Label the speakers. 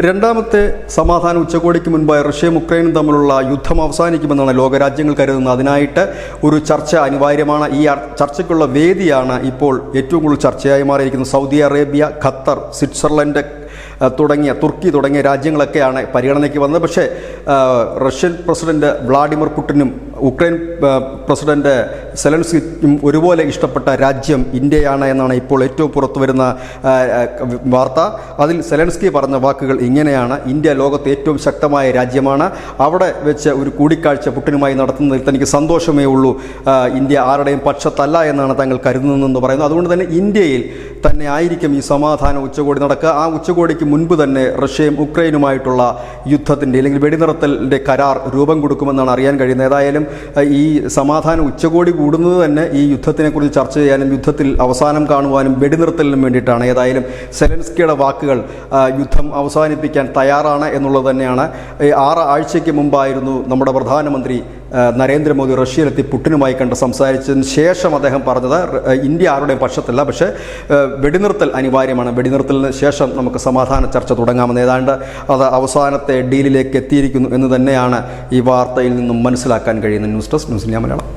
Speaker 1: രണ്ടാമത്തെ സമാധാന ഉച്ചകോടിക്ക് മുൻപായി റഷ്യയും ഉക്രൈനും തമ്മിലുള്ള യുദ്ധം അവസാനിക്കുമെന്നാണ് ലോകരാജ്യങ്ങൾ കരുതുന്നത്. അതിനായിട്ട് ഒരു ചർച്ച അനിവാര്യമാണ്. ഈ ചർച്ചയ്ക്കുള്ള വേദിയാണ് ഇപ്പോൾ ഏറ്റവും കൂടുതൽ ചർച്ചയായി മാറിയിരിക്കുന്നത്. സൗദി അറേബ്യ, ഖത്തർ, സ്വിറ്റ്സർലൻഡ് തുർക്കി തുടങ്ങിയ രാജ്യങ്ങളൊക്കെയാണ് പരിഗണനയ്ക്ക് വന്നത്. പക്ഷേ റഷ്യൻ പ്രസിഡന്റ് വ്ളാഡിമിർ പുടിനും ഉക്രൈൻ പ്രസിഡന്റ് സെലൻസ്കിയും ഒരുപോലെ ഇഷ്ടപ്പെട്ട രാജ്യം ഇന്ത്യയാണ് എന്നാണ് ഇപ്പോൾ ഏറ്റവും പുറത്തു വരുന്ന വാർത്ത. അതിൽ സെലൻസ്കി പറഞ്ഞ വാക്കുകൾ ഇങ്ങനെയാണ്: ഇന്ത്യ ലോകത്തെ ഏറ്റവും ശക്തമായ രാജ്യമാണ്. അവിടെ വെച്ച് ഒരു കൂടിക്കാഴ്ച പുടിനുമായി നടത്തുന്നതിൽ തനിക്ക് സന്തോഷമേ ഉള്ളൂ. ഇന്ത്യ ആരുടെയും പക്ഷത്തല്ല എന്നാണ് തങ്ങൾ കരുതുന്നതെന്ന് പറയുന്നത്. അതുകൊണ്ട് തന്നെ ഇന്ത്യയിൽ തന്നെ ആയിരിക്കും ഈ സമാധാന ഉച്ചകോടി നടക്കുക. ആ ഉച്ചകോടിക്ക് മുൻപ് തന്നെ റഷ്യയും ഉക്രൈനുമായിട്ടുള്ള യുദ്ധത്തിൻ്റെ അല്ലെങ്കിൽ വെടിനിർത്തലിൻ്റെ കരാർ രൂപം കൊടുക്കുമെന്നാണ് അറിയാൻ കഴിയുന്നത്. ഏതായാലും ഈ സമാധാന ഉച്ചകോടി കൂടുന്നത് തന്നെ ഈ യുദ്ധത്തിനെക്കുറിച്ച് ചർച്ച ചെയ്യാനും യുദ്ധത്തിൽ അവസാനം കാണുവാനും വെടിനിർത്തലിനും വേണ്ടിയിട്ടാണ്. ഏതായാലും സെലൻസ്കിയുടെ വാക്കുകൾ യുദ്ധം അവസാനിപ്പിക്കാൻ തയ്യാറാണ് എന്നുള്ളത് തന്നെയാണ്. 6 ആഴ്ചയ്ക്ക് മുമ്പായിരുന്നു നമ്മുടെ പ്രധാനമന്ത്രി നരേന്ദ്രമോദി റഷ്യയിലെത്തി പുടിനുമായി കണ്ട് സംസാരിച്ചതിന് ശേഷം അദ്ദേഹം പറഞ്ഞത് ഇന്ത്യ ആരുടെയും പക്ഷത്തല്ല, പക്ഷേ വെടിനിർത്തൽ അനിവാര്യമാണ്. വെടിനിർത്തലിന് ശേഷം നമുക്ക് സമാധാന ചർച്ച തുടങ്ങാമെന്ന്. ഏതാണ്ട് അത് അവസാനത്തെ ഡീലിലേക്ക് എത്തിയിരിക്കുന്നു എന്ന് തന്നെയാണ് ഈ വാർത്തയിൽ നിന്നും മനസ്സിലാക്കാൻ കഴിയുന്നത്. News desk news India Malayalam.